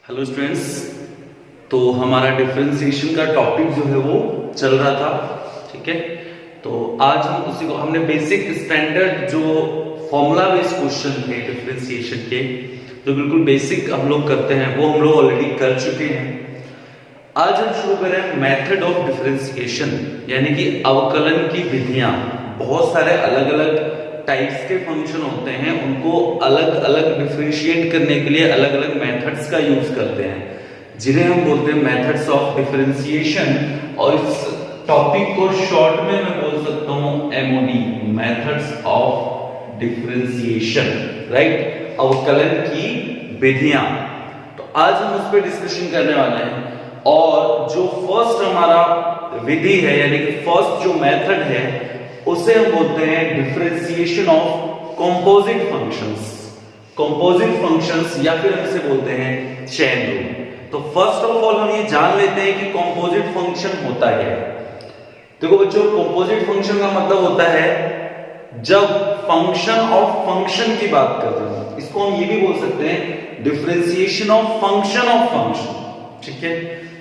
Hello students. तो हमारा differentiation का टॉपिक जो है वो चल रहा था, ठीक है। तो आज हम उसी को हमने बेसिक स्टैंडर्ड जो फॉर्मूला बेस्ड क्वेश्चन थे डिफरेंशिएशन के, जो बिल्कुल बेसिक हम लोग करते हैं वो हम लोग ऑलरेडी कर चुके हैं। आज हम शुरू कर रहे हैं मेथड ऑफ डिफरेंशिएशन, यानी कि अवकलन की विधियां। बहुत सारे अलग अलग टाइप्स के फंक्शन होते हैं, उनको अलग अलग डिफरेंशिएट करने के लिए अलग अलग मेथड्स का यूज करते हैं, जिन्हें हम बोलते हैं मेथड्स ऑफ डिफरेंशिएशन। और इस टॉपिक को शॉर्ट में मैं बोल सकता हूं MoD, methods of differentiation, right, अवकलन की विधियां। तो आज हम उस पर डिस्कशन करने वाले हैं। और जो फर्स्ट हमारा विधि है, यानी कि फर्स्ट जो मेथड है, उसे हम बोलते हैं differentiation of composite functions. Composite functions या फिर हम इसे बोलते हैं चेन रूल। तो फर्स्ट ऑफ ऑल हम ये जान लेते हैं कि कंपोजिट फंक्शन होता है। देखो बच्चों, कंपोजिट फंक्शन का मतलब होता है जब फंक्शन ऑफ फंक्शन की बात कर रहे हैं, इसको हम ये भी बोल सकते हैं डिफरेंशिएशन ऑफ फंक्शन, ठीक है।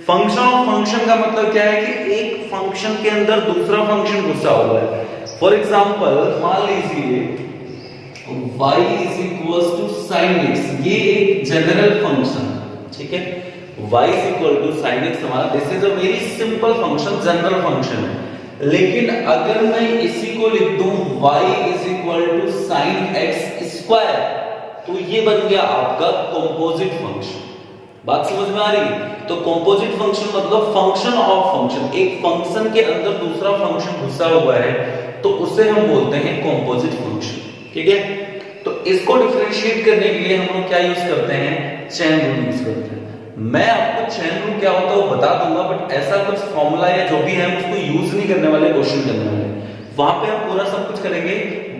फंक्शन ऑफ फंक्शन का मतलब क्या है कि एक फंक्शन के अंदर दूसरा फंक्शन घुसा हुआ है। फॉर एग्जाम्पल मान लीजिए y is equal to sine x, ये एक जनरल फंक्शन, ठीक है। y is equal to sine x हमारा this is a very simple function, general function है। लेकिन अगर मैं इसी को लिख दूं y is equal to sine x square, तो ये बन गया आपका कंपोजिट फंक्शन। बात समझ में आ रही है? तो कंपोजिट फंक्शन मतलब फंक्शन ऑफ फंक्शन, एक फंक्शन के अंदर दूसरा फंक्शन घुसा हुआ है, तो उसे हम बोलते हैं कंपोजिट फंक्शन, ठीक है। तो इसको डिफरेंशिएट करने के लिए हम लोग क्या यूज करते हैं? चेन रूल यूज करते हैं। मैं आपको चेन रूल क्या होता है वो बता दूंगा, बट ऐसा कुछ फॉर्मूला या जो भी है हम उसको यूज नहीं करने वाले, क्वेश्चन करने वाले। वहां पे हम पूरा सब कुछ करेंगे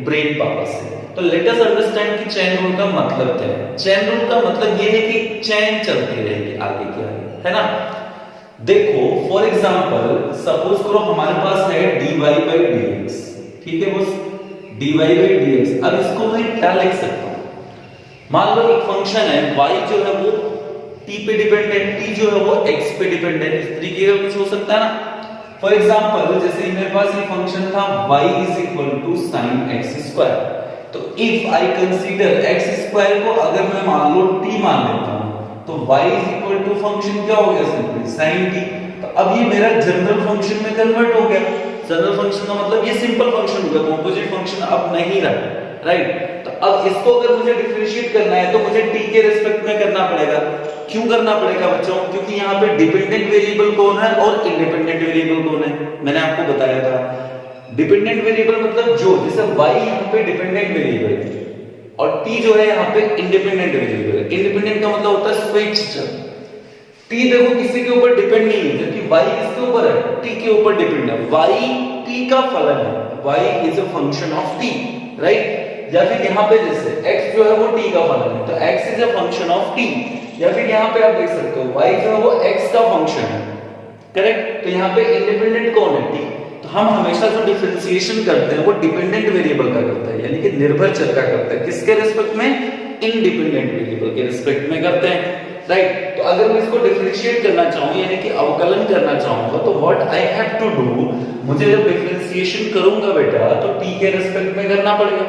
ब्रेन पावर से। तो लेट अस अंडरस्टैंड कि चेन रूल का मतलब क्या है। चेन रूल का मतलब ये है कि चेन चलती रहेगी आगे की आगे, है ना। देखो फॉर एग्जांपल सपोज करो हमारे पास है dy by dx, ठीक है बस, dy by dx। अब इसको मैं क्या लिख सकता हूं? मान लो एक फंक्शन है y जो है वो t पे डिपेंडेंट, t जो है वो x पे डिपेंडेंट, इस तरीके का कुछ हो सकता है ना। फॉर एग्जांपल जैसे मेरे पास ये फंक्शन था y is equal to sin x square. तो if I consider x square को अगर मैं मान लो t मान लेता हूं, तो y is equal to function क्या हो गया? Simply sin t। तो अब ये मेरा जनरल फंक्शन में कन्वर्ट हो गया। जनरल फंक्शन का मतलब ये सिंपल फंक्शन हो गया, कंपोजिट फंक्शन अब नहीं रहा, राइट। तो अब इसको अगर मुझे डिफरेंशिएट करना है तो मुझे t के रिस्पेक्ट में करना पड़ेगा। क्यों करना पड़ेगा बच्चों? क्योंकि यहाँ पे डिपेंडेंट वेरिएबल कौन है और इंडिपेंडेंट वेरिएबल कौन है, मैंने आपको बताया था। डिपेंडेंट वेरिएबल मतलब जो, जैसे y यहाँ पे डिपेंडेंट वेरिएबल है और t जो है यहाँ पे इंडिपेंडेंट वेरिएबल है। इंडिपेंडेंट का मतलब होता है स्वेच्छा। t देखो किसी के ऊपर डिपेंड नहीं है, जबकि y किसके ऊपर है? t के ऊपर डिपेंड है। y t का फलन है, y is a function of t, right. या फिर यहाँ पे जैसे x जो है वो t का फलन है, तो x is a function of t। या फिर यहाँ पे आप देख सकते हो y जो है वो x का फंक्शन है, करेक्ट। तो यहाँ पे इंडिपेंडेंट कौन है? t। तो हम हमेशा जो डिफरेंशिएशन करते हैं वो डिपेंडेंट वेरिएबल का करते हैं, यानी कि निर्भर चर का करते हैं। किसके रिस्पेक्ट में? इंडिपेंडेंट वेरिएबल के रिस्पेक्ट में करते हैं, राइट। तो अगर मैं इसको डिफरेंशिएट करना चाहूं, यानी कि अवकलन करना चाहूंगा, तो what I have to do, मुझे जब डिफरेंशिएशन करूंगा बेटा तो t के रिस्पेक्ट में करना पड़ेगा,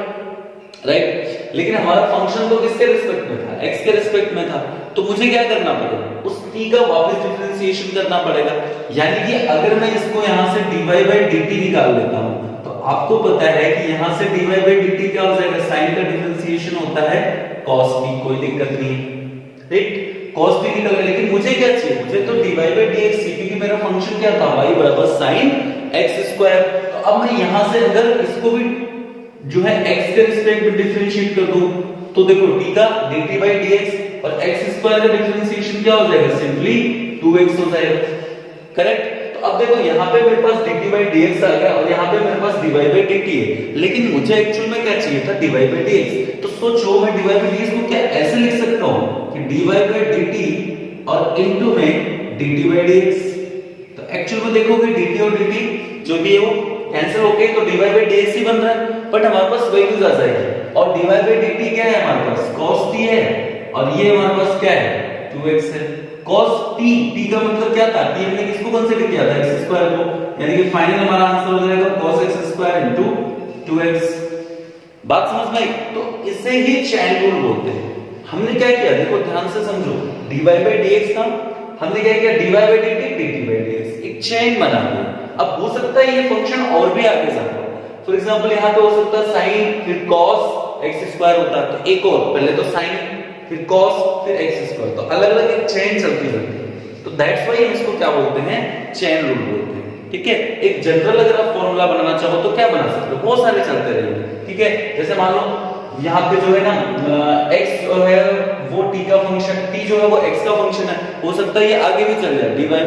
राइट। लेकिन हमारा फंक्शन तो किसके रिस्पेक्ट में था? x के रिस्पेक्ट में था। तो मुझे क्या करना पड़ेगा? उस t का वापस डिफरेंशिएशन करना पड़ेगा। यानी कि अगर मैं इसको यहां से dy by dt निकाल लेता हूं, तो आपको पता है कि यहां से dy by dt क्या हो जाएगा? sin का डिफरेंशिएशन होता है cos t, कोई दिक्कत नहीं, राइट। cos t निकल गया। लेकिन मुझे क्या चाहिए? मुझे तो dy by dx, क्योंकि मेरा फंक्शन क्या था? y बराबर sin x स्क्वायर। तो अब मैं यहां से अगर इसको भी जो है x के रिस्पेक्ट में डिफरेंशिएट कर दूं, तो देखो t का dt by dx और x स्क्वायर का डिफरेंशिएशन क्या हो जाएगा? सिंपली 2x हो जाएगा, करेक्ट। तो अब देखो यहाँ पे मेरे पास dt by dx आ गया और यहाँ पे मेरे पास dy by dt है, लेकिन मुझे एक्चुअल में क्या चाहिए था? dy by dx। तो सोचो मैं dy by dx को क्या ऐसे लिख सकता हूँ कि dy by dt और इनटू में dt by dx। तो एक्चुअल में देखोगे dt और dt जो भी है वो कैंसिल होके तो dy by dx ही बन रहा है, बट हमारे पास वैल्यूज आ जाएगी। और dy by dt क्या है हमारे पास? cos t है, और ये हमारे पास क्या है? 2x है। cos t का मतलब क्या था, t हमने किसको कंसीडर किया था, x स्क्वायर को, यानी कि फाइनल हमारा आंसर हो जाएगा cos x square into 2x। बात समझ में आई? तो इसे ही चैन रूल बोलते हैं। हमने क्या किया, देखो ध्यान से समझो, dy by dx था, हमने क्या किया, dy by dt dt by dx, एक चेन बना दिया। अब हो सकता है ये फंक्शन और भी आगे जाता है, फॉर एग्जांपल यहाँ पे हो सकता है sin फिर cos x स्क्वायर होता है, तो एक और, पहले तो sin फिर cos फिर x स्क्वायर, तो अलग अलग एक चेन चलती रहती है। तो दैट्स व्हाई हम इसको क्या बोलते हैं, चेन रूल बोलते हैं। ठीक है, एक जनरल अगर आप फॉर्मूला बनाना चाहो तो क्या बना सकते हो, बहुत सारे चलते रहेंगे। ठीक है, जैसे मान लो यहाँ पे जो है ना x जो है वो t का फंक्शन, t जो है वो x का फंक्शन है, हो सकता है ये आगे भी चल जाए, dy by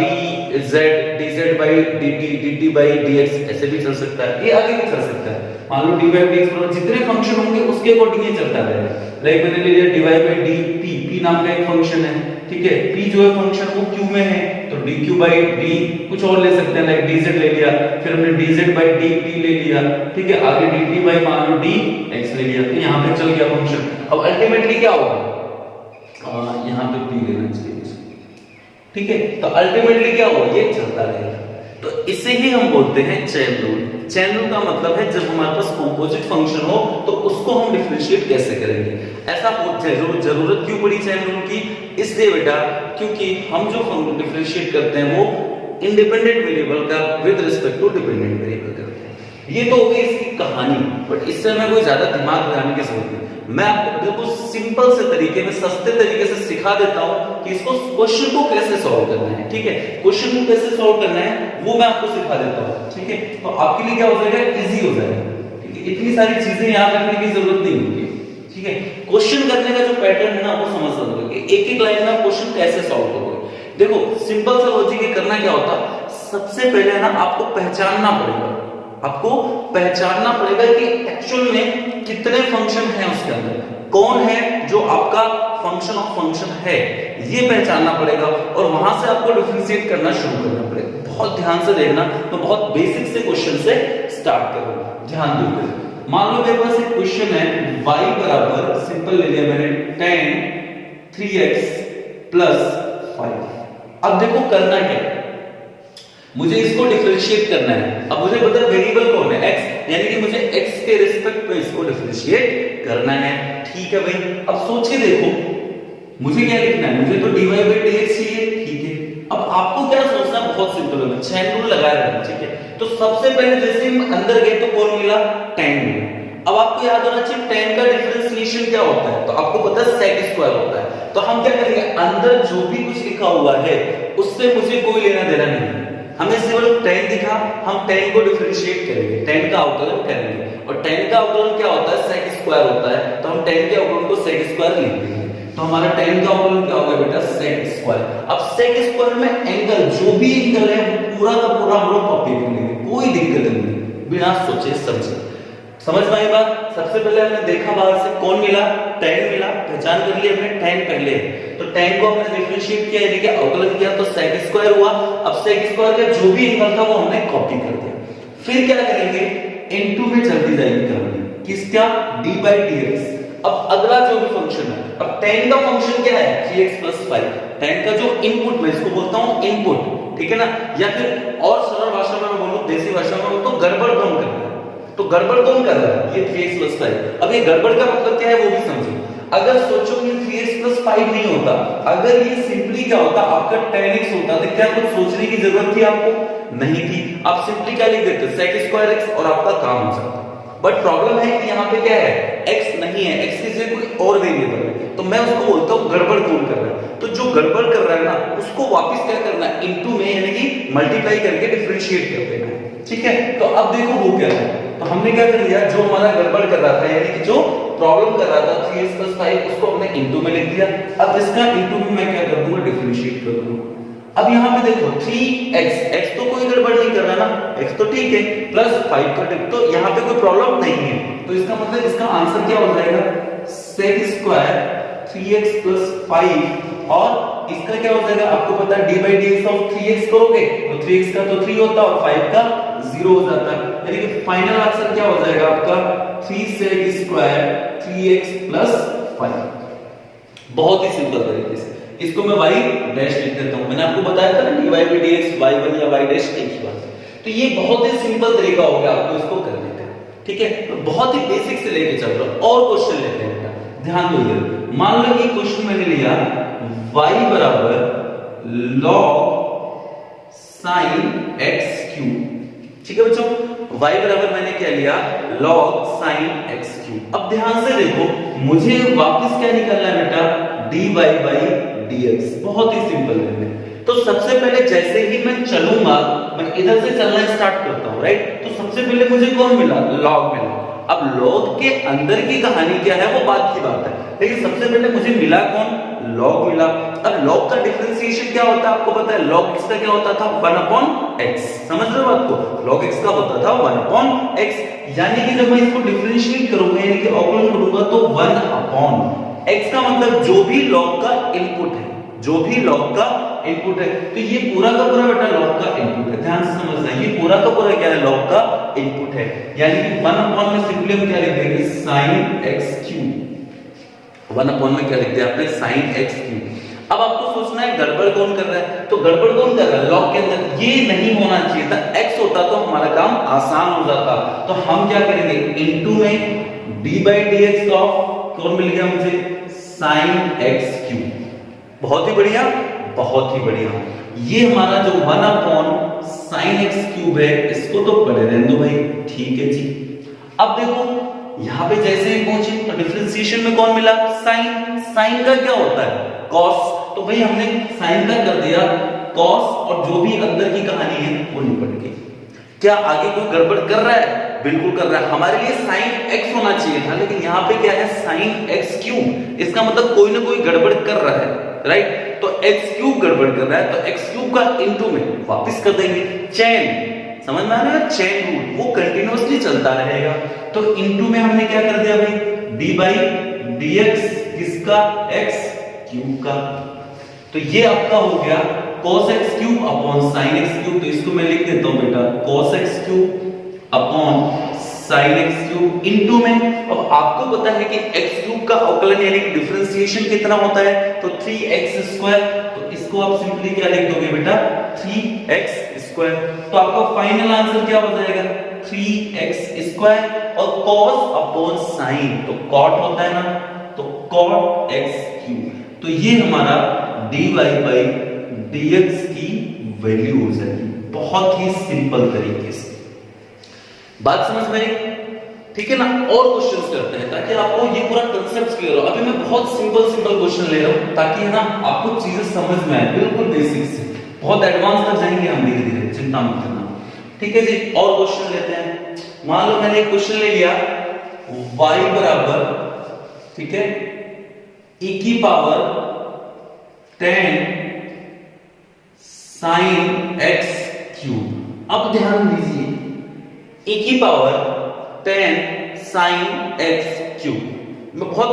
dz dz by dt dt by dx, ऐसे भी चल सकता है, ये आगे भी चल सकता है। मान लो dy by dx बराबर जितने फंक्शन होंगे उसके अकॉर्डिंग ये चलता रहेगा। लाइक मैंने ले लिया dy by dp, p नाम का एक फंक्शन है, ठीक है, p जो है फंक्शन वो q में है, तो dq by d कुछ और ले सकते हैं, लाइक dz ले लिया, फिर हमने dz by dt ले लिया, ठीक है, आगे dt by मान लो dx ले लिया, तो यहाँ पे चल गया फंक्शन। अब अल्टीमेटली क्या होगा, यहाँ पे p लेना चाहिए, ठीक है, तो अल्टीमेटली क्या होगा, ये चलता रहेगा। तो इसे ही हम बोलते हैं चेन रूल। चेन रूल का मतलब है जब हमारे पास कंपोजिट फंक्शन हो तो उसको हम डिफरेंशिएट कैसे करेंगे। ऐसा जरूरत क्यों पड़ी चेन रूल की, इसलिए बेटा क्योंकि हम जो डिफरेंशिएट करते हैं वो इंडिपेंडेंट वेरिएबल का with respect to dependent variable करते हैं। ये तो हो गई इसकी कहानी, बट इससे हमें कोई ज्यादा दिमाग लगाने की जरूरत नहीं। मैं आपको बिल्कुल सिंपल से तरीके में, सस्ते तरीके से सिखा देता हूं कि इसको क्वेश्चन को कैसे सॉल्व करना है। ठीक है, क्वेश्चन को कैसे सॉल्व करना है वो मैं आपको सिखा देता हूं। ठीक है, तो आपके लिए क्या हो जाएगा, इजी हो जाएगा। ठीक है, इतनी सारी चीजें याद रखने की जरूरत नहीं होगी। ठीक है, क्वेश्चन करने का जो पैटर्न है ना वो समझ सकते हो, एक एक लाइन में क्वेश्चन कैसे सॉल्व करोगे। देखो सिंपल सा लॉजिक करना क्या होता, सबसे पहले ना आपको पहचानना पड़ेगा, आपको पहचानना पड़ेगा कि एक्चुअल में कितने फंक्शन हैं उसके अंदर, कौन है जो आपका फंक्शन ऑफ फंक्शन है, ये पहचानना पड़ेगा, और वहां से आपको डिफरेंशिएट करना शुरू करना पड़ेगा। बहुत ध्यान से देखना, तो बहुत बेसिक से क्वेश्चन से स्टार्ट करूंगा, ध्यान दो। मान लो मेरे पास एक क्वेश्चन है, y बराबर, सिंपल ले लिया मैंने, tan 3x प्लस 5। अब देखो करना क्या है, मुझे इसको डिफरेंशिएट करना है। अब मुझे पता है वेरिएबल कौन है, x, यानी कि मुझे x के रिस्पेक्ट में इसको डिफरेंशिएट करना है। ठीक है भाई, अब सोच के देखो मुझे क्या लिखना है, मुझे तो dy by dx चाहिए। ठीक है, अब आपको क्या सोचना है, बहुत सिंपल है, चेन रूल लगाया है। ठीक है, तो सबसे पहले जैसे हम अंदर गए तो कौन मिला, tan मिला। अब आपको याद होना चाहिए tan का डिफरेंशिएशन क्या होता है, तो आपको पता है sec स्क्वायर होता है। तो हम क्या करेंगे, अंदर जो भी कुछ लिखा हुआ है उससे मुझे कोई लेना देना नहीं है, हमें सिर्फ tan दिखा, हम tan को डिफरेंशिएट करेंगे, tan का अवकलन करेंगे, और tan का अवकलन क्या होता है, sec स्क्वायर होता है, तो हम tan के अवकलन को sec स्क्वायर लिख देंगे। तो हमारा tan का अवकलन क्या होगा बेटा, sec स्क्वायर। अब sec स्क्वायर में एंगल, जो भी एंगल है वो पूरा का पूरा हम लोग कॉपी कर लेंगे, कोई दिक्कत नहीं, बिना सोचे समझे। समझ में आई बात। सबसे पहले हमने देखा बाहर से कौन मिला, tan मिला, पहचान कर लिया हमने tan पहले, तो tan को हमने डिफरेंशिएट किया, यानी कि अवकलन किया, तो sec स्क्वायर हुआ। अब sec स्क्वायर का जो भी एंगल था वो हमने कॉपी कर दिया। फिर क्या करेंगे, इनटू में चलती जाएगी कहानी, किसका, d by dx। अब अगला जो भी फंक्शन है, अब tan का फंक्शन क्या है, 3x + 5। tan का जो इनपुट, मैं इसको बोलता हूं इनपुट, ठीक है ना, या फिर और सरल भाषा में मैं बोलूं, देसी भाषा में, तो गड़बड़ कौन कर रहा है, तो गड़बड़ कौन कर रहा है, ये 3x + 5। अब ये गड़बड़ का मतलब क्या है वो भी समझो। अगर सोचो ये 3x + 5 नहीं होता, अगर ये सिंपली क्या होता, आपका tan x होता, तो क्या कुछ सोचने की जरूरत थी आपको, नहीं थी। आप सिंपली क्या लिख देते, sec स्क्वायर x, और आपका काम हो जाता। बट प्रॉब्लम है कि यहाँ पे क्या है, x नहीं है, x की जगह कोई और वेरिएबल है, तो मैं उसको बोलता हूँ गड़बड़ कौन कर रहा है। तो जो गड़बड़ कर रहा है ना, उसको वापस क्या करना है, इनटू में, यानी कि मल्टीप्लाई करके डिफरेंशिएट कर देना है। ठीक है, तो अब देखो वो क्या है, तो हमने क्या कर लिया, जो हमारा गड़बड़ कर रहा था, यानी कि जो प्रॉब्लम कर रहा था 3x + 5, उसको हमने इनटू में लिख दिया। अब इसका इनटू में मैं क्या कर दूंगा, डिफरेंशिएट कर दूंगा। अब यहाँ पे देखो 3x, x तो कोई गड़बड़ नहीं कर रहा ना, x तो ठीक है, प्लस 5 का, तो यहाँ पे कोई प्रॉब्लम नहीं है, तो इसका मतलब इसका आंसर क्या हो जाएगा, sec स्क्वायर 3x + 5, और इसका क्या हो जाएगा, आपको पता है d by dx of 3x करोगे तो 3x का तो 3 होता है और 5 का 0 हो जाता है, यानी कि फाइनल आंसर क्या हो जाएगा आपका 3 sec स्क्वायर 3x + 5। बहुत ही सिंपल तरीके से इसको मैं y डैश लिख देता हूं। मैंने आपको बताया था ना dy by dx y1 या y डैश एक ही बात है। तो ये बहुत ही सिंपल तरीका हो गया आपको इसको करने का, ठीक है। तो बहुत ही बेसिक से लेके चल रहा हूं। और क्वेश्चन लेते हैं, ध्यान दो इधर। मान लो कि क्वेश्चन मैंने लिया y बराबर log sin x क्यूब, ठीक है बच्चों। y बराबर मैंने क्या लिया, log sin x क्यूब। अब ध्यान से देखो, मुझे वापस क्या निकालना है बेटा, dy by dx। बहुत ही सिंपल है। तो सबसे पहले जैसे ही मैं चलूंगा, मैं इधर से चलना स्टार्ट करता हूं, राइट। तो सबसे पहले मुझे कौन मिला, log मिला। अब log के अंदर की कहानी क्या है वो बात की बात है, लेकिन सबसे पहले मुझे मिला कौन, log मिला। अब log का डिफरेंशिएशन क्या होता है आपको पता है, log x का क्या होता था, 1/x। समझ रहे हो बात को, log x का होता था 1/x। यानी कि जब मैं इसको डिफरेंशिएट करूंगा, यानी कि अवकलन करूंगा, तो 1/x का मतलब जो भी log का इनपुट है, जो भी log का इनपुट है। तो ये पूरा का पूरा बेटा log का इनपुट है, ध्यान से समझना। ये पूरा का पूरा क्या है, log का इनपुट है। यानी कि 1/, में सिंपली हम क्या लिख देंगे, sin x क्यूब। 1/, में क्या लिख दिया आपने, sin x क्यूब। अब आपको सोचना है गड़बड़ कौन कर रहा है, तो गड़बड़ कौन कर रहा है, log के अंदर। ये नहीं होना चाहिए था, x होता तो हमारा काम आसान हो जाता। तो हम क्या करेंगे, इनटू में d by dx ऑफ कौन मिल गया मुझे, sin x क्यूब। बहुत ही बढ़िया, बहुत ही बढ़िया। ये हमारा जो 1/sin x क्यूब है, इसको तो पढ़े रहने दो भाई, ठीक है जी। अब देखो यहां पे जैसे ही पहुंचे तो डिफरेंशिएशन में कौन मिला, sin। sin का क्या होता है, cos। तो भाई हमने sin का कर दिया cos, और जो भी अंदर की कहानी है वो निपट गई। क्या आगे कोई गड़बड़ कर रहा है, बिल्कुल कर रहा है। हमारे लिए sin x होना चाहिए था, लेकिन यहाँ पे क्या है, sin x क्यूब। इसका मतलब कोई ना कोई गड़बड़ कर रहा है, राइट। तो x क्यूब गड़बड़ कर रहा है, तो x क्यूब का इनटू में वापस कर देंगे। चेन, समझ में आ रहा है, चेन रूल वो कंटिन्यूअसली चलता रहेगा। तो इनटू में हमने क्या कर दिया भाई, d by dx किसका, x क्यूब का। तो ये आपका हो गया cos x cube upon sin x cube. तो इसको मैं लिख देता हूं बेटा, cos x cube upon sin x cube into में। अब आपको पता है कि x क्यूब का अवकलन यानी कि डिफरेंशिएशन कितना होता है, तो 3x स्क्वायर। तो इसको आप सिंपली क्या लिख दोगे बेटा, 3x स्क्वायर। तो आपका फाइनल आंसर क्या हो जाएगा, 3x स्क्वायर। और cos अपॉन sin, तो cot होता है ना, तो cot x क्यूब। तो ये हमारा dy by dx की वैल्यू हो जाएगी, बहुत ही सिंपल तरीके से। बात समझ में आई, ठीक है ना। और क्वेश्चंस करते हैं ताकि आपको ये पूरा कांसेप्ट क्लियर हो। अभी मैं बहुत सिंपल क्वेश्चन ले रहा हूं ताकि है ना आपको चीजें समझ में आए, बिल्कुल बेसिक से। बहुत एडवांस तक जाएंगे हम धीरे धीरे, चिंता मत करना, ठीक है जी। और क्वेश्चन लेते हैं। मान लो मैंने एक क्वेश्चन ले लिया, y बराबर, ठीक है, e की पावर 10 sin x क्यूब। अब ध्यान दीजिए, e की पावर 10 sin x क्यूब। मैं बहुत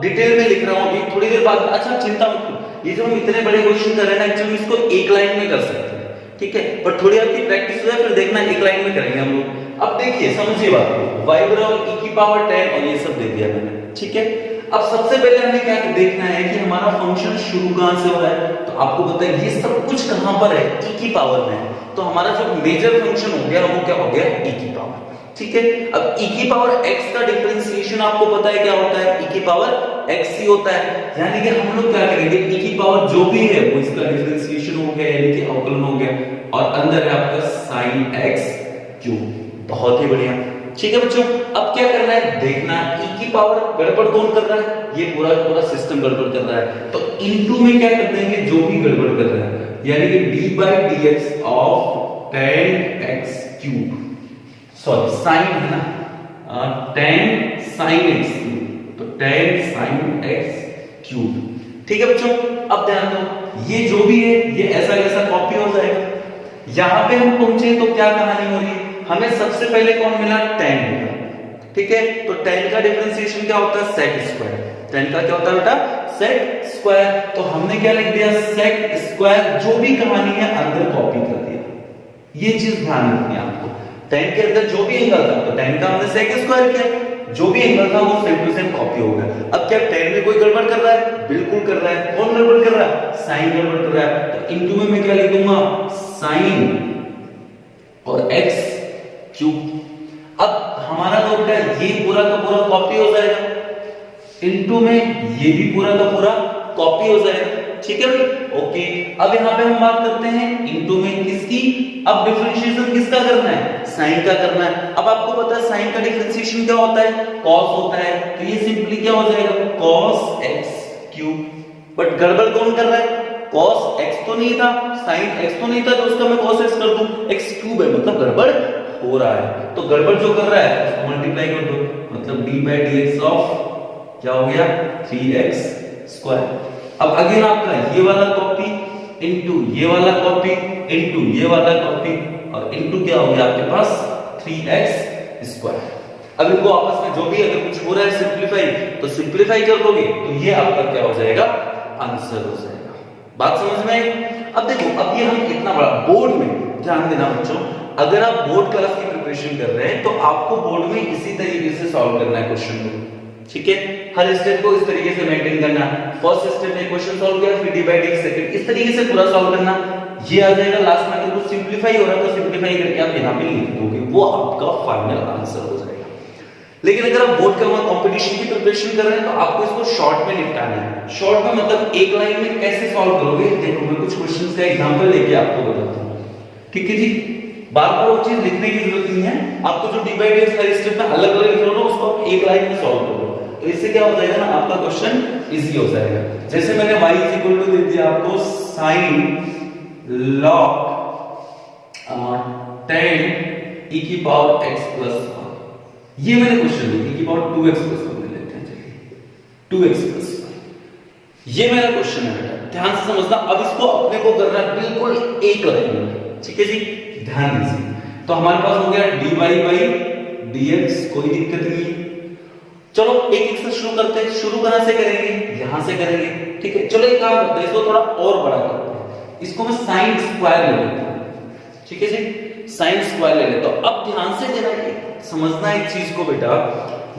डिटेल में लिख रहा हूं अभी, थोड़ी देर बाद। अच्छा चिंता मत करो, ये जो हम इतने बड़े क्वेश्चन कर रहे हैं ना, एक्चुअली इसको एक लाइन में कर सकते हैं, ठीक है। पर थोड़ी आपकी प्रैक्टिस हो जाए फिर देखना एक लाइन में करेंगे हम लोग। अब देखिए समझिए बात को, y बराबर e की पावर 10 और ये सब दे दिया मैंने, ठीक है। अब सबसे पहले हमें क्या देखना है कि हमारा फंक्शन शुरू कहां से हो रहा है। तो आपको पता है ये सब कुछ कहां पर है, e की पावर में। तो हमारा जो मेजर फंक्शन हो गया वो क्या हो गया, e की पावर, ठीक है। अब e की पावर x का डिफरेंशिएशन आपको पता है क्या होता है, e की पावर x ही होता है। यानी कि हम लोग क्या करेंगे, e की पावर जो भी है वो इसका डिफरेंशिएशन हो गया, यानी कि अवकलन हो गया, और अंदर है आपका sin x क्यूब। बहुत ही बढ़िया, ठीक है बच्चों। अब क्या करना है, देखना e की पावर गड़बड़ कौन कर रहा है, ये पूरा सिस्टम गड़बड़ कर रहा है। तो इनटू में क्या कर देंगे, जो भी गड़बड़ कर रहा है, यानी कि d by dx of 10x cube, sorry sin है ना, 10 sin x क्यूब। तो 10 sin x क्यूब, ठीक है बच्चों। अब ध्यान दो, ये जो भी है ये ऐसा कैसा कॉपी हो जाएगा। यहां पे हम पहुंचे तो क्या कहानी हो रही है, हमें सबसे पहले कौन मिला, 10 मिला, ठीक है। तो 10 का डिफरेंशिएशन क्या होता है, sec स्क्वायर। 10 का क्या होता है बेटा, sec स्क्वायर। तो हमने क्या लिख दिया, sec स्क्वायर, जो भी कहानी है अंदर कॉपी कर दिया। ये चीज ध्यान रखनी है आपको, 10 के अंदर जो भी एंगल था तो 10 का हमने sec स्क्वायर किया। जो भी एंगल था वो सेम टू सेम कॉपी हो गया। अब क्या tan में कोई गड़बड़ कर रहा है? बिल्कुल कर रहा है। कौन गड़बड़ कर रहा है? साइन गड़बड़ कर रहा है। तो इनटू में मैं क्या लिख दूंगा? साइन और x क्यूब। अब हमारा तो बेटा ये पूरा का पूरा कॉपी हो जाएगा, इनटू में ये भी पूरा का पूरा कॉपी हो जाएगा। ठीक है भाई, ओके। अब यहाँ पे हम बात करते हैं इनटू में किसकी? अब डिफरेंशिएशन किसका करना है? साइन का करना है। अब आपको पता है साइन का डिफरेंशिएशन क्या होता है? cos होता है। तो ये सिंपली क्या हो जाएगा? cos x cube. बट गड़बड़ कौन कर रहा है? cos x तो नहीं था, sin x तो नहीं था, तो उसका मैं cos x कर दूं, x क्यूब है मतलब गड़बड़ हो रहा है। तो गड़बड़ जो कर रहा है उसको मल्टीप्लाई कर दो, मतलब d/dx ऑफ क्या हो गया? 3x square. अब अगेन आपका ये वाला कॉपी इनटू ये वाला कॉपी इनटू ये वाला कॉपी और इनटू क्या हो गया आपके पास? 3x square. अब इनको आपस में जो भी अगर कुछ हो रहा है सिंपलीफाई, तो सिंपलीफाई कर दोगे तो ये आपका क्या हो जाएगा? आंसर हो जाएगा। बात समझ में आई? अब देखो, अब ये हम इतना बड़ा बोर्ड में ध्यान देना बच्चों, अगर आप बोर्ड क्लास की प्रिपरेशन कर रहे हैं तो आपको बोर्ड में इसी तरीके से सॉल्व करना है क्वेश्चन को। ठीक है, हर स्टेप को इस तरीके से मेंटेन करना। फर्स्ट स्टेप में क्वेश्चन सॉल्व किया, फिर d/dx सेकंड, इस तरीके से पूरा सॉल्व करना। ये आ जाएगा लास्ट में, अगर कुछ सिंपलीफाई हो रहा है तो सिंपलीफाई करके आप यहां पे लिख दोगे, वो आपका फाइनल आंसर हो जाएगा। लेकिन अगर आप बोर्ड का कंपटीशन की प्रिपरेशन कर रहे हैं तो आपको इसको शॉर्ट में निपटाना है। शॉर्ट में मतलब एक लाइन में कैसे सॉल्व करोगे? देखो मैं कुछ क्वेश्चंस का एग्जांपल लेके आपको बताता हूं। ठीक है जी, बार-बार वो चीज लिखने की जरूरत नहीं है, आपको जो d/dx हर स्टेप में अलग-अलग लिख रहे हो ना उसको आप एक लाइन में सॉल्व करो, तो इससे क्या हो जाएगा ना, आपका क्वेश्चन इजी हो जाएगा। जैसे मैंने y दे दिया आपको sin log tan e की पावर x प्लस 1, ये मैंने क्वेश्चन लिखा, e की पावर 2x प्लस 1 ले लेते हैं, चलिए 2x प्लस 1, ये मेरा क्वेश्चन है बेटा, ध्यान से समझना। अब इसको अपने को करना है बिल्कुल एक लाइन में, ठीक है जी, ध्यान दीजिए। तो हमारे पास हो गया dy/dx, कोई दिक्कत नहीं है। चलो एक एक से शुरू करते हैं। शुरू कहां से करेंगे? यहां से करेंगे, ठीक है। चलो एक काम करते हैं, इसको थोड़ा और बड़ा करते हैं, इसको मैं साइन स्क्वायर ले लेता हूं, ठीक है जी, साइन स्क्वायर ले लेता हूं। अब ध्यान से देना, समझना एक चीज को बेटा,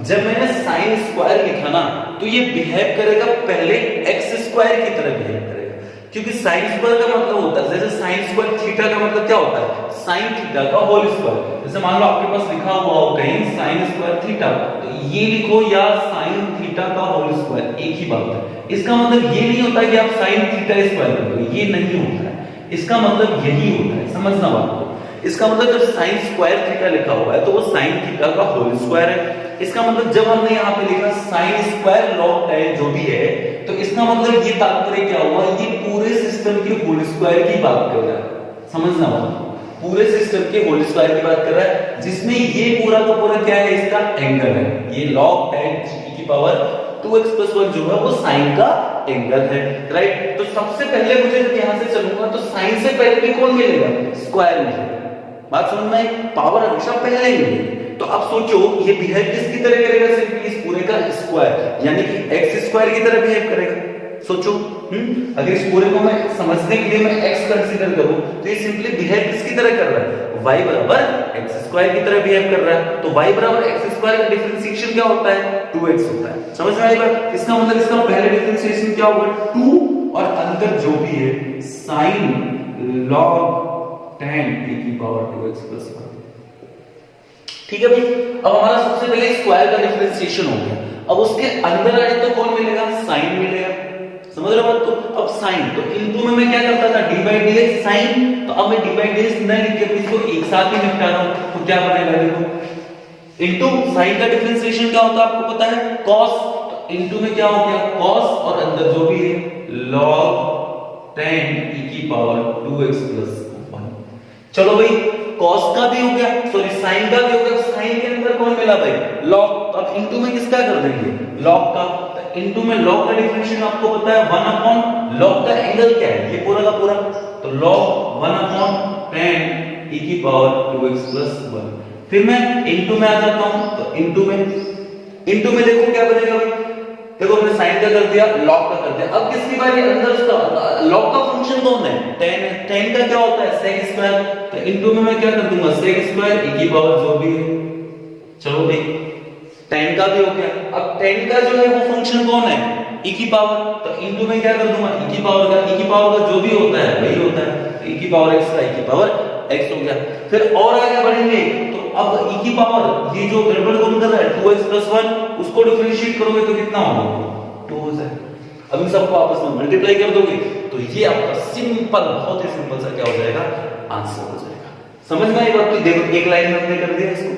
जब मैंने साइन स्क्वायर लिखा ना तो ये बिहेव करेगा पहले एक्स स्क्वायर की तरह बिहेव करेगा, क्योंकि साइन स्क्वायर का मतलब होता है, जैसे साइन स्क्वायर थीटा का मतलब क्या होता है? साइन थीटा का होल स्क्वायर। जैसे मान लो आपके पास लिखा हुआ हो कहीं साइन स्क्वायर थीटा, तो ये लिखो या साइन थीटा का होल स्क्वायर, एक ही बात है। इसका मतलब ये नहीं होता कि आप साइन थीटा स्क्वायर कर दो, ये नहीं होता है। इसका मतलब यही होता है, समझना बात को। इसका मतलब जब साइन स्क्वायर थीटा लिखा हुआ है तो वो साइन थीटा का होल स्क्वायर है। इसका मतलब जब हमने यहाँ पे लिखा साइन स्क्वायर लॉग टैन जो भी है, तो इसका मतलब ये तात्पर्य क्या हुआ? ये पूरे सिस्टम के होल स्क्वायर की बात कर रहा है, समझना बात, पूरे सिस्टम के होल स्क्वायर की बात कर रहा है, जिसमें ये पूरा का पूरा क्या है? इसका एंगल है। ये log tan e की पावर 2x + 1 जो है वो साइन का एंगल है, राइट। तो सबसे पहले मुझे जब यहां से चलूंगा तो साइन से पहले भी कौन मिलेगा? स्क्वायर मिलेगा। बात समझ में आई? पावर हमेशा पहले ही मिलेगी। तो अब सोचो ये बिहेव किसकी तरह करेगा? सिंपली इस पूरे का स्क्वायर, यानी कि x स्क्वायर की तरह बिहेव करेगा। सोचो, अगर इस पूरे को मैं समझने के लिए मैं x कंसीडर करूं तो ये सिंपली बिहेव किसकी तरह कर रहा है? y = x स्क्वायर की तरह बिहेव कर रहा है। तो y = x स्क्वायर का डिफरेंशिएशन क्या होता है? 2x होता है। समझ में आई बात? इसका मतलब इसका पहले डिफरेंशिएशन क्या होगा? 2 और अंदर जो भी है sin log tan e की पावर 2x + 1, ठीक है भाई। अब हमारा सबसे पहले स्क्वायर का डिफरेंशिएशन हो गया। अब उसके अंदर आए तो कौन मिलेगा? साइन मिलेगा, समझ रहे हो बात? तो अब साइन, तो इनटू में मैं क्या करता था? d/dx साइन, तो अब मैं d/dx न लिख के इसको एक साथ ही निपटा रहा हूं, तो क्या बनेगा? देखो, इनटू साइन का डिफरेंशिएशन क्या होता है आपको पता है? cos, तो इनटू में क्या हो गया? cos और अंदर जो भी है log tan e की पावर 2x + 1। चलो भाई, cos का भी हो गया, सॉरी साइन का भी हो गया। साइन के अंदर कौन मिला भाई? log। तो अब इनटू में किसका कर देंगे? log का। इनटू में log का डिफरेंशिएशन आपको पता है 1 log का एंगल क्या है? ये पूरा का पूरा, तो log 1/tan e की पावर 2x + 1। फिर मैं इनटू में आ जाता हूं, तो इनटू में देखो क्या बनेगा भाई? देखो हमने साइन का कर दिया, log का कर दिया। अब किसकी बारी? अंदर उसका log का फंक्शन कौन है? tan है। tan का क्या होता है? sec square. तो इनटू में मैं क्या कर दूंगा? sec स्क्वायर e की पावर जो भी है, चलो भाई tan का भी हो गया। अब tan का जो है वो फंक्शन कौन है, e की पावर, तो इनटू में क्या कर दूंगा e की पावर का जो भी होता है वही होता है, तो e की पावर x का e की पावर x हो गया। फिर और आगे बढ़ेंगे तो अब e की पावर ये जो गड़बड़ गुण कर रहा है 2x + 1 उसको डिफरेंशिएट करोगे तो कितना होगा 2 हो जाएगा। अब इन सबको आपस में मल्टीप्लाई कर दोगे तो ये आपका सिंपल, बहुत ही सिंपल सा क्या हो जाएगा, आंसर हो जाएगा। समझ में आई बात? तो देखो एक लाइन में हमने कर दिया इसको,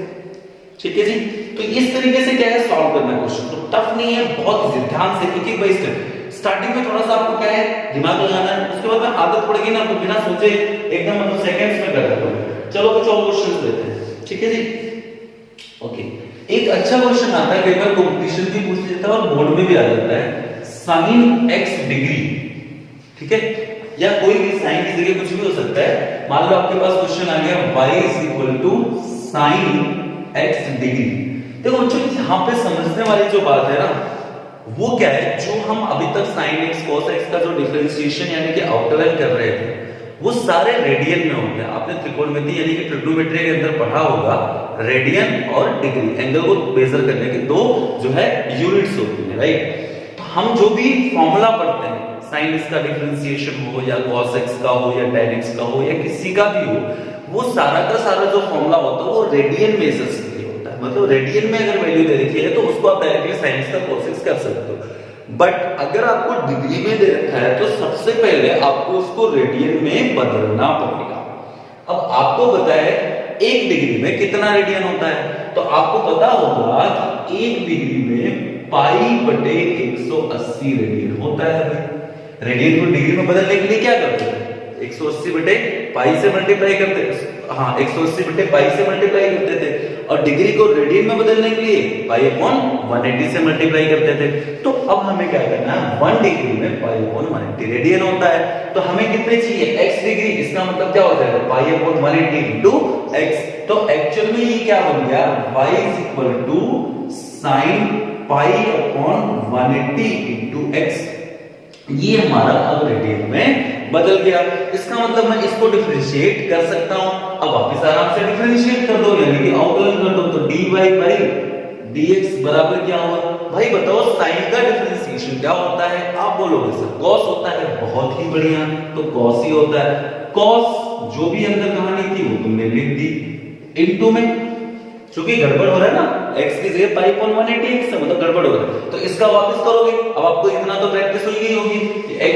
ठीक है जी। तो इस तरीके से क्या है सॉल्व करना है क्वेश्चन, तो टफ नहीं है, बहुत इजी, ध्यान से एक एक बार स्टेप। स्टार्टिंग में थोड़ा सा आपको क्या है दिमाग लगाना है, उसके बाद में आदत पड़ेगी ना तो बिना सोचे एकदम मतलब सेकंड्स में कर दोगे। चलो कुछ और क्वेश्चंस लेते हैं, ठीक है जी। ओके, एक अच्छा क्वेश्चन आता है, कई बार कंपटीशन भी पूछ लेता है और बोर्ड में भी आ जाता है, sin x डिग्री, ठीक है, या कोई भी साइन की जगह कुछ भी हो सकता है। मान लो आपके पास क्वेश्चन आ गया y = sin x डिग्री। देखो बच्चों यहाँ पे समझने वाली जो बात है ना वो क्या है, जो हम अभी तक sin x cos x का जो डिफरेंशिएशन यानी कि अवकलन कर रहे थे वो सारे रेडियन में होंगे। आपने त्रिकोणमिति यानी कि ट्रिग्नोमेट्री के अंदर पढ़ा होगा, रेडियन और डिग्री एंगल को मेजर करने के दो जो है यूनिट्स होती है, राइट। तो हम जो भी फॉर्मूला पढ़ते हैं, sin x का डिफरेंशिएशन हो या cos x का हो या tan x का हो या किसी का भी हो, वो सारा का सारा जो फॉर्मूला होता है वो रेडियन मेजर्स के लिए होता है। मतलब रेडियन में अगर वैल्यू दे रखी है तो उसको आप डायरेक्टली sin x का cos x कर सकते हो। बट अगर आपको डिग्री में दे रखा है तो सबसे पहले आपको उसको रेडियन में बदलना पड़ेगा। अब आपको पता है एक डिग्री में कितना रेडियन होता है, तो आपको पता होगा कि एक डिग्री में π/180 रेडियन होता है। रेडियन को डिग्री में बदलने के लिए क्या करते हैं, 180/π से मल्टीप्लाई करते थे, हाँ 180/π से मल्टीप्लाई करते थे, और डिग्री को रेडियन में बदलने के लिए π/180 से मल्टीप्लाई करते थे। तो अब हमें क्या करना है, 1 डिग्री में π/180 रेडियन होता है, तो हमें कितने चाहिए x डिग्री, इसका मतलब क्या हो जाएगा π/180 इनटू x। तो एक्चुअल में ये क्या बन गया, y = sin π/180 इनटू x। ये हमारा अब रेडियन में बदल गया। इसका मतलब मैं इसको डिफरेंशिएट कर सकता हूं। अब वापस आराम से डिफरेंशिएट कर दो यानी कि अवकलन कर दो, तो dy/dx बराबर क्या होगा, भाई बताओ साइन का डिफरेंशिएशन क्या होता है, आप बोलोगे सर cos होता है, बहुत ही बढ़िया, तो cos ही होता है। cos जो भी अंदर कहानी थी वो तुमने लिख दी, इनटू में क्योंकि गड़बड़ हो रहा है ना, x की जगह π/180 x है, मतलब गड़बड़ हो रहा है, तो इसका वापस करोगे। अब आपको इतना तो प्रैक्टिस हो गई होगी कि x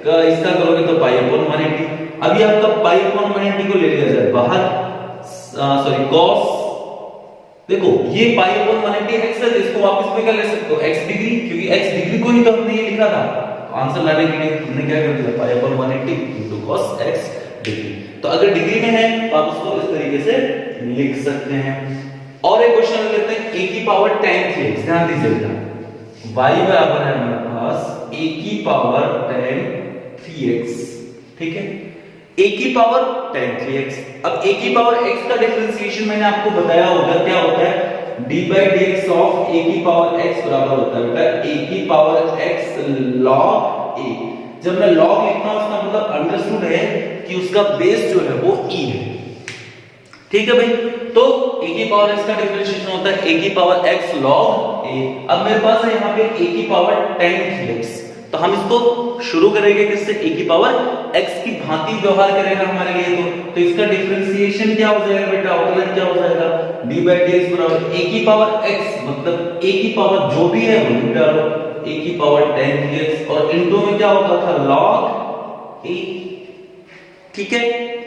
का इसका करोगे तो π/180। अभी आपका π/180 को ले लिया जाए बाहर, सॉरी cos, देखो ये π/180 x है, इसको वापस में क्या ले सकते हो x डिग्री, क्योंकि x डिग्री को ही तो हमने ये लिखा था। तो आंसर लाने के लिए हमने क्या कर दिया, π/180 * cos x डिग्री। तो अगर डिग्री में है तो आप उसको इस तरीके से लिख सकते हैं। और एक क्वेश्चन लेते हैं a की पावर tan 3x, ध्यान दीजिएगा y बराबर है हमारे पास a की पावर tan 3x, ठीक है, a की पावर tan 3x। अब a की पावर x का डिफरेंशिएशन मैंने आपको बताया होगा क्या होता है, d/dx ऑफ a की पावर x बराबर होता है बेटा a की पावर x log a। जब मैं log लिखता हूं उसका मतलब अंडरस्टूड है कि उसका बेस जो है वो e है, ठीक है भाई। तो a की पावर x का डिफरेंशिएशन होता है a की पावर x log a। अब मेरे पास है यहाँ पे a की पावर tan 3x, तो हम इसको शुरू करेंगे किससे, a की पावर x की भांति व्यवहार करेगा हमारे लिए। तो इसका डिफरेंशिएशन क्या हो जाएगा बेटा, अवकलन क्या हो जाएगा, d/dx बराबर a की पावर x, मतलब a की पावर जो भी है वो डालो, a की पावर tan 3x, और इनटू में क्या होता था log a, ठीक है।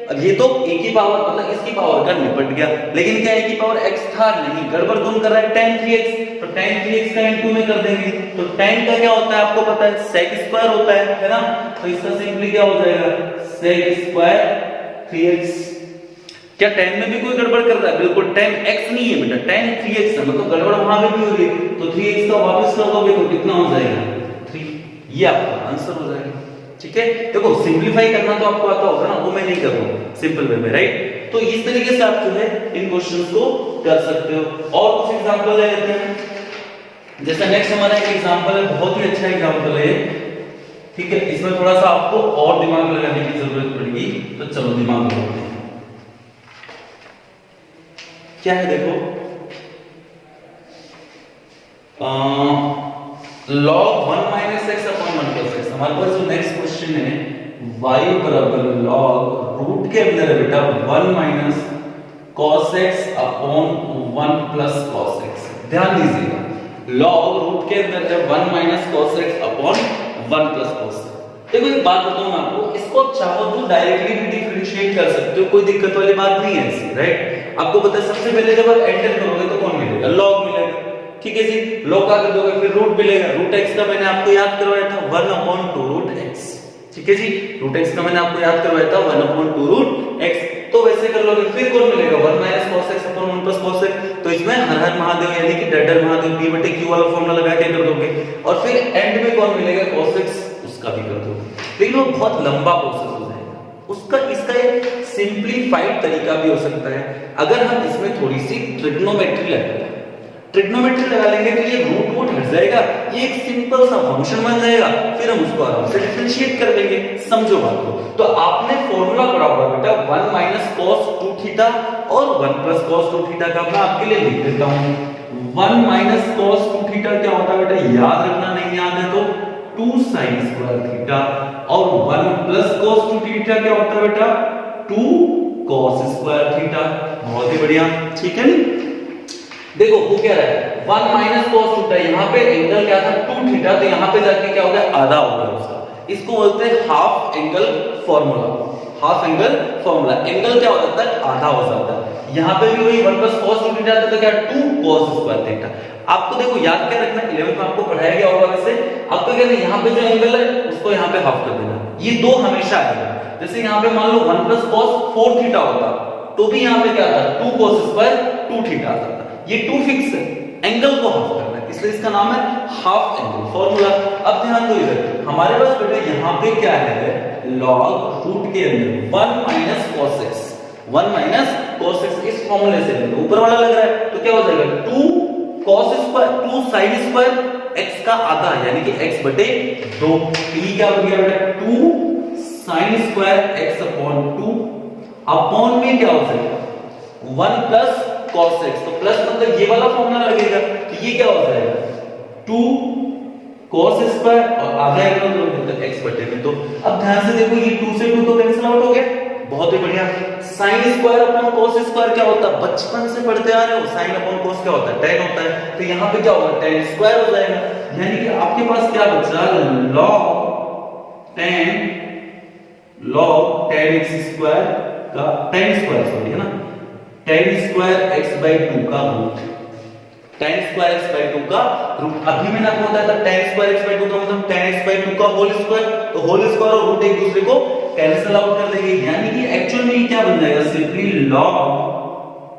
अब ये तो a की पावर मतलब इसकी पावर का निपट गया, लेकिन क्या a की पावर x था, नहीं, गड़बड़ कौन कर रहा है, tan 3x, तो tan 3x का इनटू में कर देंगे। तो tan का क्या होता है आपको पता है, sec स्क्वायर होता है ना, तो इसका सिंपली क्या हो जाएगा, sec स्क्वायर 3x। क्या tan में भी कोई गड़बड़ कर रहा है, बिल्कुल tan x नहीं है बेटा, tan 3x है, मतलब गड़बड़ वहां पे भी हो रही है, तो 3x का वापस कर दोगे तो कितना हो जाएगा 3, ये आपका आंसर हो जाएगा, ठीक है। देखो सिंपलीफाई करना तो आपको आता होगा ना, वो मैं नहीं कर रहा हूं सिंपल वे में, राइट। तो इस तरीके से आप जो है इन क्वेश्चंस को कर सकते हो। और कुछ एग्जांपल ले लेते हैं, जैसा नेक्स्ट हमारा एक एग्जांपल है, बहुत ही अच्छा एग्जांपल है, ठीक है। इसमें थोड़ा सा आपको और दिमाग लगाने की जरूरत पड़ेगी, तो चलो दिमाग लगाते हैं। क्या है देखो, log 1 minus x upon 1 plus x. हमारे पास जो नेक्स्ट क्वेश्चन है y बराबर लॉग रूट के अंदर है बेटा 1 minus cos x upon 1 plus cos x। ध्यान दीजिएगा लॉग रूट के अंदर है 1 minus cos x upon 1 plus cos x। देखो एक बात बताऊं मैं आपको, इसको आप चाहो तो डायरेक्टली भी डिफरेंशिएट कर सकते हो, कोई दिक्कत वाली बात नहीं है ऐसी, राइट। आपको पता है सबसे पहले जब आप एंटर करोगे तो कौन मिलेगा, लॉग मिलेगा, ठीक है जी। लॉग का कर दोगे फिर रूट मिलेगा, रूट x का मैंने आपको याद करवाया था 1/2 रूट x, ठीक है जी। रूट x का मैंने आपको याद करवाया था 1/2 रूट x, तो वैसे कर लोगे फिर कौन मिलेगा 1 minus cos x upon 1 plus cos x। तो इसमें हर हर महादेव यानी कि डर महादेव p बटे q वाला फॉर्मूला लगा के कर दोगे, और फिर एंड में कौन मिलेगा cos x, उसका भी कर दोगे। लेकिन वो बहुत लंबा प्रोसेस हो जाएगा, उसका इसका एक सिंपलीफाइड तरीका भी हो सकता है। अगर हम इसमें थोड़ी सी ट्रिग्नोमेट्री लगा लेंगे तो ये रूट हट जाएगा, ये एक सिंपल सा फंक्शन बन जाएगा, फिर हम उसको आराम से डिफरेंशिएट कर लेंगे। समझो बात को। तो आपने फॉर्मूला पढ़ा होगा बेटा 1 माइनस cos 2 थीटा और 1 प्लस cos 2 थीटा का, मैं आपके लिए लिख देता हूं। 1 माइनस cos 2 थीटा क्या होता है बेटा, याद रखना, नहीं याद है तो 2 sin स्क्वायर थीटा, और 1 प्लस cos 2 थीटा क्या होता है बेटा 2 cos स्क्वायर थीटा। बहुत ही बढ़िया, ठीक है ना। देखो वो क्या रहा है 1 माइनस cos थीटा, यहाँ पे एंगल क्या था 2 थीटा, तो यहाँ पे जाके क्या हो गया आधा हो गया उसका। इसको बोलते हैं half angle formula. Half angle formula, angle क्या हो जाता है आधा हो जाता है। यहाँ पे भी वही 1 प्लस cos 2 थीटा था तो क्या 2 cos स्क्वायर थीटा। आपको देखो याद क्या रखना, 11th में आपको पढ़ाया गया होगा वैसे। आपको क्या है यहाँ पे जो एंगल है उसको यहाँ पे हाफ कर देना, ये 2 हमेशा आएगा। जैसे यहाँ पे मान लो 1 प्लस cos 4 थीटा होता तो भी यहाँ पे क्या आता 2 cos स्क्वायर 2 थीटा आता। ये 2 फिक्स है, एंगल को हाफ करना है, इसलिए इसका नाम है हाफ एंगल फॉर्मूला। अब ध्यान दो इधर हमारे पास बेटा यहाँ पे क्या है लॉग रूट के अंदर 1 minus cos x, 1 minus cos x इस फॉर्मूले से ऊपर वाला लग रहा है तो क्या हो जाएगा 2 cos square 2 sin square x का आधा यानी कि x बटे 2। ये क्या हो गया बेटा 2 sin square x upon 2 upon में क्या हो जाएगा 1 प्लस cos x, तो प्लस मतलब ये वाला फॉर्मूला लगेगा तो ये क्या हो जाएगा 2 cos स्क्वायर और आधा एंगल मतलब x बटे में। तो अब ध्यान से देखो ये 2 से 2 तो कैंसिल आउट हो गया, बहुत ही बढ़िया। sin square upon cos square क्या होता है, बचपन से पढ़ते आ रहे हो, sin अपॉन cos क्या होता है tan होता है, तो यहाँ पे क्या होगा tan स्क्वायर हो जाएगा। यानी कि आपके पास क्या बचा log tan x स्क्वायर का tan स्क्वायर सॉरी है ना tan स्क्वायर x by 2 का root, tan square x by 2 का रूट। अभी मैंने आपको बताया था tan स्क्वायर x by 2 का मतलब tan x by 2 का होल स्क्वायर, तो होल स्क्वायर और रूट एक दूसरे को कैंसिल आउट कर देंगे, यानी कि एक्चुअल में ये क्या बन जाएगा simply log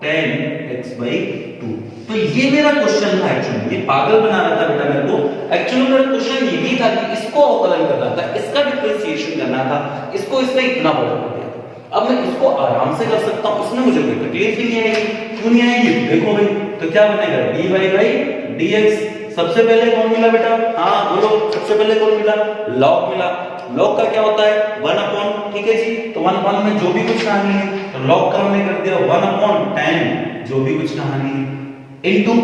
tan x by 2। तो ये मेरा क्वेश्चन था, एक्चुअली ये पागल बना रहा था बेटा मेरे को। एक्चुअली मेरा क्वेश्चन ये भी था कि इसको अवकलन करना था, इसका डिफरेंशिएशन करना था, इसको इसने इतना बड़ा कर दिया। अब मैं इसको आराम से कर सकता हूं, उसमें मुझे कोई तकलीफ ही नहीं आएगी। क्यों नहीं आएगी देखो भाई, तो क्या बनेगा dy बाई dx। सबसे पहले कौन मिला बेटा, हाँ बोलो सबसे पहले कौन मिला log मिला। log का क्या होता है 1 अपॉन, ठीक है जी, तो 1 अपॉन में जो भी कुछ कहानी है तो log का हमने कर दिया 1 अपॉन tan जो भी कुछ कहानी है इनटू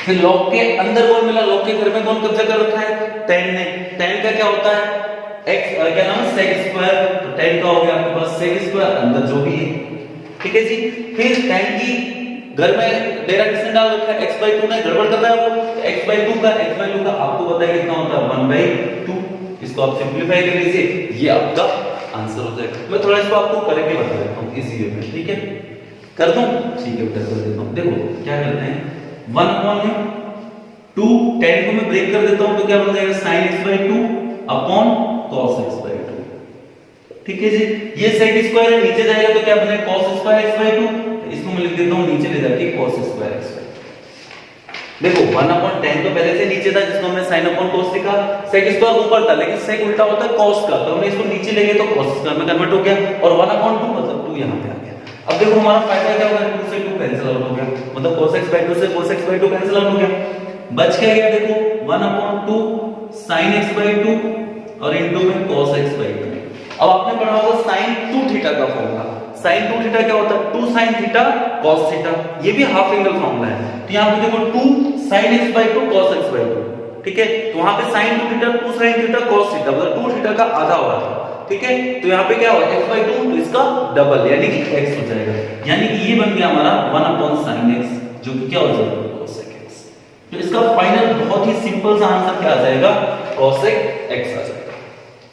फिर log के अंदर कौन मिला, log के घर में कौन कब्जा कर रखा है tan ने। tan का क्या होता है x क्या नाम है sec स्क्वायर, तो tan का हो गया आपके पास sec स्क्वायर अंदर जो भी है, ठीक है जी। फिर tan की घर में डेरा किसने डाल रखा है x by 2 ने, गड़बड़ कर रहा है वो, तो x by 2 का आपको पता है कितना होता है 1 by 2। इसको आप सिंपलीफाई कर लीजिए, ये आपका आंसर हो जाएगा। मैं थोड़ा इसको आपको करके बता देता हूं इसी वे में, ठीक है कर दूं, ठीक है बेटा कर देता हूं। देखो क्या करते हैं 1 अपॉन 2 tan को मैं ब्रेक कर देता हूं तो क्या बन जाएगा sin x by 2 upon cos x by 2, ठीक है जी। ये sec स्क्वायर है नीचे जाएगा तो क्या बनेगा cos स्क्वायर x by 2, इसको मैं लिख देता हूं नीचे ले जाके cos स्क्वायर x by 2। देखो 1 अपॉन tan तो पहले से नीचे था जिसको हमने sin अपॉन cos लिखा, sec स्क्वायर ऊपर था लेकिन sec उल्टा होता है cos का, तो हमने इसको नीचे ले गए तो cos स्क्वायर में कन्वर्ट हो गया और 1 अपॉन 2 मतलब 2 यहां पे आ गया। अब देखो हमारा फायदा क्या होगा 2 से 2 कैंसिल आउट हो गया, मतलब cos x by 2 से cos x by 2 cancel out हो गया, बच क्या गया देखो 1 अपॉन 2 sin x by 2 और इनटू में cos x by 2। अब आपने पढ़ा होगा साइन 2 थीटा का फॉर्मूला। साइन 2 थीटा क्या होता है? 2 साइन थीटा cos थीटा। ये भी हाफ एंगल फॉर्मूला है। तो यहां पे देखो 2 sin x/2 cos x/2, ठीक है। तो वहां पे sin 2 theta 2 sin theta cos theta, मतलब 2 थीटा का आधा हो रहा था, ठीक है। तो यहाँ पे क्या होगा x/2, तो इसका डबल यानी कि x हो जाएगा। यानी कि ये बन गया हमारा 1/sin x, जो कि क्या हो जाएगा cosec x। तो इसका फाइनल बहुत ही सिंपल सा आंसर क्या आ जाएगा? cosec x आ जाएगा।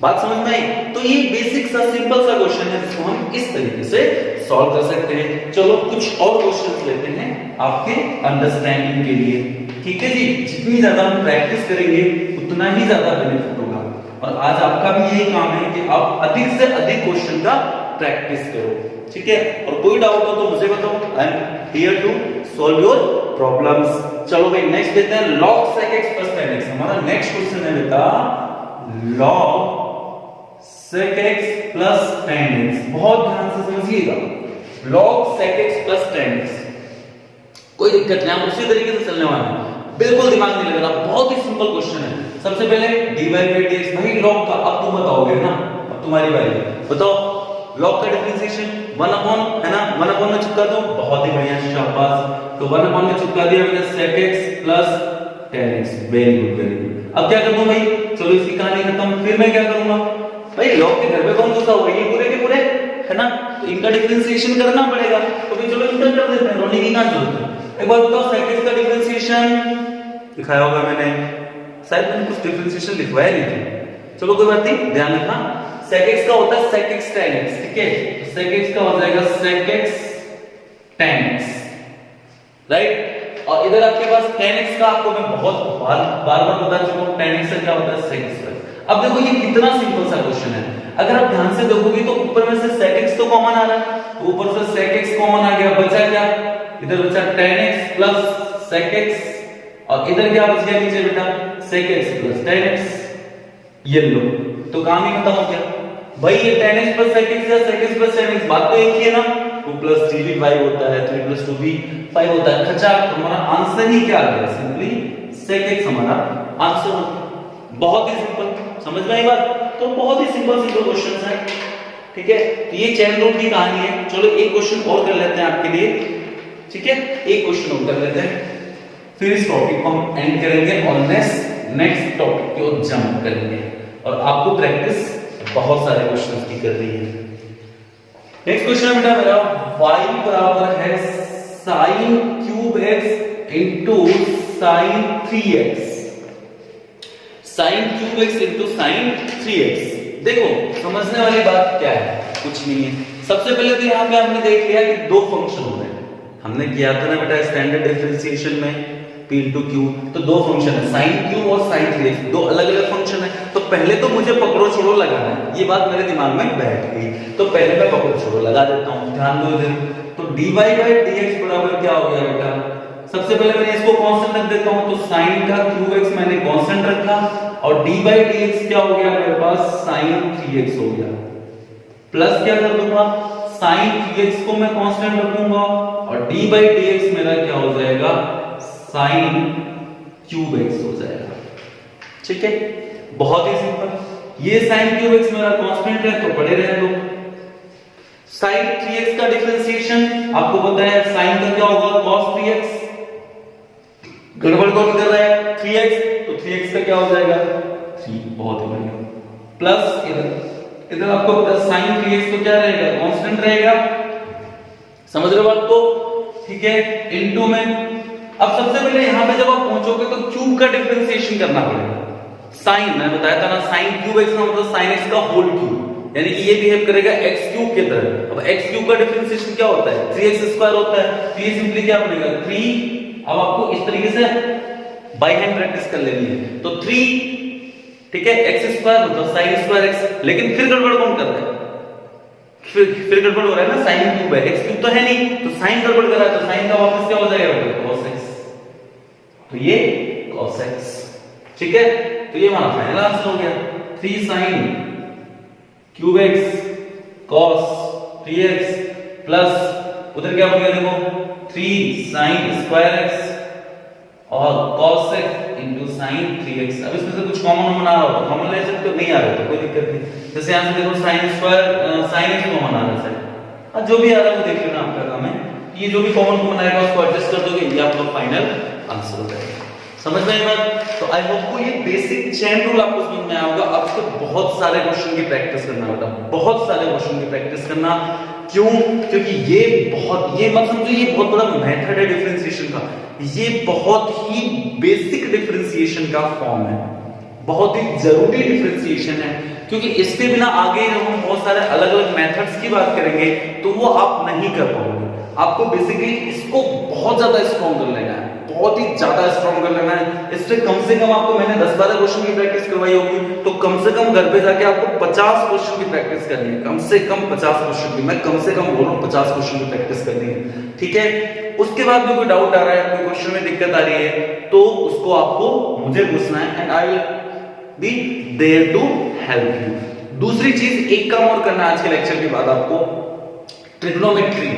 बात समझ में आई? तो ये बेसिक सा सिंपल सा क्वेश्चन है जिसको हम इस तरीके से सॉल्व कर सकते हैं। चलो कुछ और क्वेश्चंस लेते हैं आपके अंडरस्टैंडिंग के लिए, ठीक है जी। जितनी ज्यादा हम प्रैक्टिस करेंगे उतना ही ज्यादा बेनिफिट होगा। और आज आपका भी यही काम है कि आप अधिक से अधिक क्वेश्चन का प्रैक्टिस करो, ठीक है। और कोई डाउट हो तो मुझे बताओ, I am here to solve your problems. चलो भाई नेक्स्ट देखते हैं log sec x plus tan x। हमारा नेक्स्ट क्वेश्चन है बेटा log sec x plus tan x। बहुत ध्यान से समझिएगा, log sec x plus tan x, कोई दिक्कत नहीं, हम उसी तरीके से चलने वाले हैं, बिल्कुल दिमाग नहीं लगाना, बहुत ही सिंपल क्वेश्चन है। सबसे पहले dy by dx, भाई log का अब तुम बताओगे ना, अब तुम्हारी बारी, बताओ log का डिफरेंशिएशन 1 अपॉन है ना, 1 अपॉन में चिपका दो, बहुत ही बढ़िया शाबाश। तो 1 अपॉन में चिपका दिया मैंने sec x plus tan x, very good very good. अब क्या कर दूं भाई, चलो इसकी कहानी खत्म। फिर मैं क्या करूंगा भाई, log के घर पे कौन घुसा हुआ है? ये पूरे के पूरे है ना, तो इनका डिफरेंशिएशन करना पड़ेगा। तो फिर चलो इनका कर देते हैं, रोने की कहां जरूरत है। एक बार बताओ sec x का डिफरेंशिएशन दिखाया होगा मैंने, शायद मैंने कुछ डिफरेंशिएशन लिखवाया नहीं था, चलो कोई बात नहीं, ध्यान रखना। sec x का होता है sec x tan x, ठीक है। तो sec x का हो जाएगा sec x tan x, right. और इधर आपके पास tan x का आपको मैं बहुत बार बता चुका हूं, tan x का क्या होता है sec x। अब देखो ये कितना सिंपल सा क्वेश्चन है, अगर आप ध्यान से देखोगे तो ऊपर में से sec x तो कॉमन आ रहा है, तो ऊपर से sec x कॉमन आ गया, बचा क्या? इधर बचा tan x plus sec x, और इधर क्या बच गया नीचे बेटा sec x plus tan x। ये लो, तो काम ही खत्म हो गया भाई। ये tan x plus sec x या sec x plus tan x, बात तो एक ही है ना। 2 plus 3 भी 5 होता है, 3 plus 2 भी 5 होता है। खचा, हमारा आंसर ही क्या आ गया? सिंपली sec x हमारा आंसर हो। बहुत ही सिंपल, समझ में आई बात? तो बहुत ही सिंपल क्वेश्चंस है, ठीक है। तो ये चैन रूल की कहानी है। चलो एक क्वेश्चन और कर लेते हैं आपके लिए, ठीक है। एक क्वेश्चन और कर लेते हैं, फिर इस टॉपिक को हम एंड करेंगे और नेक्स्ट टॉपिक की ओर जंप करेंगे। और आपको प्रैक्टिस बहुत सारे क्वेश्चंस की कर रही है। नेक्स्ट क्वेश्चन बेटा मेरा y बराबर है sin cube x into sin 3x, sin cube x into sin 3x। देखो समझने वाली बात क्या है, कुछ नहीं है। सबसे पहले तो यहाँ पे हमने देख लिया कि दो फंक्शन हो रहे हैं, हमने किया था ना बेटा स्टैंडर्ड डिफरेंशिएशन में p इंटू क्यू, तो दो फंक्शन है sin क्यूब और sin 3x, दो अलग अलग फंक्शन है। तो पहले तो मुझे पकड़ो छोड़ो लगाना है, ये बात मेरे दिमाग में बैठ गई, तो पहले मैं पकड़ो छोड़ो लगा देता हूँ, ध्यान दो इधर। तो dy by dx बराबर क्या हो गया बेटा, सबसे पहले मैंने इसको कांस्टेंट रख देता हूं, तो sin का क्यूब x मैंने कांस्टेंट रखा, और dy by dx क्या हो गया मेरे पास sin 3x हो गया, प्लस क्या कर दूंगा sin 3x को मैं कांस्टेंट रखूंगा, और dy by dx मेरा क्या हो जाएगा sin क्यूब x हो जाएगा, ठीक है। बहुत ही सिंपल, ये sin क्यूब x मेरा कांस्टेंट है तो पड़े रहने दो। sin 3x का डिफरेंशिएशन आपको पता है, sin का क्या होगा cos 3x, गड़बड़ कौन कर रहा है 3x, तो 3x का क्या हो जाएगा 3, बहुत ही बढ़िया। प्लस इधर आपको पता है sin 3x तो क्या रहेगा कांस्टेंट रहेगा, समझ रहे हो बात को, ठीक है। इनटू में अब सबसे पहले यहां पे जब आप पहुंचोगे तो क्यूब का डिफरेंशिएशन करना पड़ेगा। sin मैंने बताया था ना, sin क्यूब x का मतलब sin x का होल क्यूब, यानी कि ये बिहेव करेगा x क्यूब की तरह। अब x क्यूब का डिफरेंशिएशन क्या होता है 3x स्क्वायर होता है, तो ये सिंपली क्या बनेगा 3। अब आपको इस तरीके से बाय हैंड प्रैक्टिस कर लेनी है, तो 3, ठीक है, x स्क्वायर मतलब sin स्क्वायर x, लेकिन फिर गड़बड़ कौन कर रहा है, फिर गड़बड़ हो रहा है ना, sin क्यूब है, x क्यूब तो है नहीं, तो sin गड़बड़ कर रहा है, तो sin का वापस क्या हो जाएगा cos x, तो ये cos x, ठीक है। तो ये हमारा फाइनल आंसर हो गया 3 sin cube x cos 3x plus उधर क्या बन गया देखो 3 sin स्क्वायर x और cos x into sine 3x। अब इसमें से कुछ कॉमन बना रहा हो, कॉमन ले सकते हो, नहीं आ रहा तो कोई दिक्कत नहीं। जैसे यहाँ से देखो sine square sine x common आ रहा है, जो भी आ रहा है वो देख लेना, आपका काम है। ये जो भी कॉमन कॉमन आएगा उसको एडजस्ट कर दोगे, ये आपका फाइनल आंसर हो जाएगा। समझ में आई बात? तो आई होप को ये बेसिक चेन रूल आपको समझ में आया होगा। आपको बहुत सारे क्वेश्चन की प्रैक्टिस करना होगा, बहुत सारे क्वेश्चन की प्रैक्टिस करना। क्यों? क्योंकि ये मत समझो ये बहुत बड़ा मेथड है डिफरेंशिएशन का, ये बहुत ही बेसिक डिफरेंशिएशन का फॉर्म है, बहुत ही जरूरी डिफरेंशिएशन है। क्योंकि इसके बिना आगे हम बहुत सारे अलग अलग मेथड्स की बात करेंगे तो वो आप नहीं कर पाओगे। आपको बेसिकली इसको बहुत ज्यादा स्ट्रॉन्ग कर लेना है, बहुत ही ज्यादा स्ट्रॉन्ग कर लेना है। इससे कम से कम आपको मैंने 10-12 क्वेश्चन की प्रैक्टिस करवाई होगी, तो कम से कम घर पे जाके आपको 50 क्वेश्चन की प्रैक्टिस करनी है, कम से कम 50 क्वेश्चन की, मैं कम से कम बोल रहा हूँ 50 क्वेश्चन की प्रैक्टिस करनी है, ठीक है। उसके बाद में कोई डाउट आ रहा है, कोई क्वेश्चन में दिक्कत आ रही है, तो उसको आपको मुझे पूछना है and I will be there to help you. दूसरी चीज, एक काम और करना है आज के लेक्चर के बाद आपको, ट्रिग्नोमेट्री,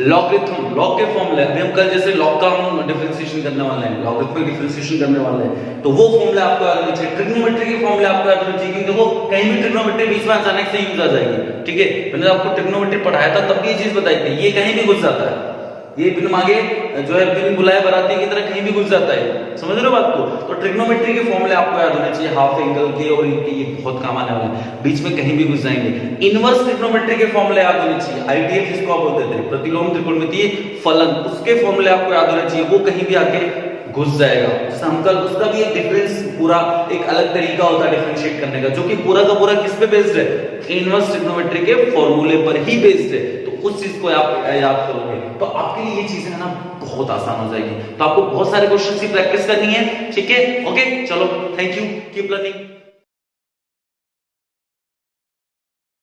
लॉगरिथम, लॉग के फॉर्मूले। अभी हम कल जैसे लॉग का हम डिफरेंशिएशन करने वाले हैं, लॉगरिथमिक डिफरेंशिएशन करने वाले हैं, तो वो फॉर्मूले आपको याद होने चाहिए। ट्रिग्नोमेट्री के फॉर्मूले आपको याद होने चाहिए, क्योंकि देखो कहीं भी ट्रिग्नोमेट्री बीच में अचानक से यूज आ जाएगी, ठीक है। मैंने आपको ट्रिग्नोमेट्री पढ़ाया था तब भी ये चीज बताई थी, ये कहीं भी घुस जाता है, ये बिन मांगे जो है बिन बुलाए बाराती की तरह कहीं भी घुस जाता है, समझ रहे हो बात को। तो ट्रिग्नोमेट्री के फॉर्मूले आपको याद होने चाहिए, हाफ एंगल के और इनके, ये बहुत काम आने वाले हैं, बीच में कहीं भी घुस जाएंगे। इनवर्स ट्रिग्नोमेट्री के फॉर्मूले याद होने चाहिए, आईटीएफ जिसको आप बोलते थे, प्रतिलोम त्रिकोणमितीय फलन, उसके फॉर्मूले आपको याद होने चाहिए, वो कहीं भी आके घुस जाएगा। समकल, उसका भी एक डिफरेंस, पूरा एक अलग तरीका होता है डिफरेंशिएट करने का, जो कि पूरा का पूरा किस पे बेस्ड है, इनवर्स ट्रिग्नोमेट्री के फॉर्मूले पर ही बेस्ड है। तो उस चीज को आप याद करोगे तो आपके लिए ये चीजें है ना बहुत आसान हो जाएगी। तो आपको बहुत सारे क्वेश्चंस की प्रैक्टिस करनी है, ठीक है। ओके, चलो, थैंक यू, कीप लर्निंग।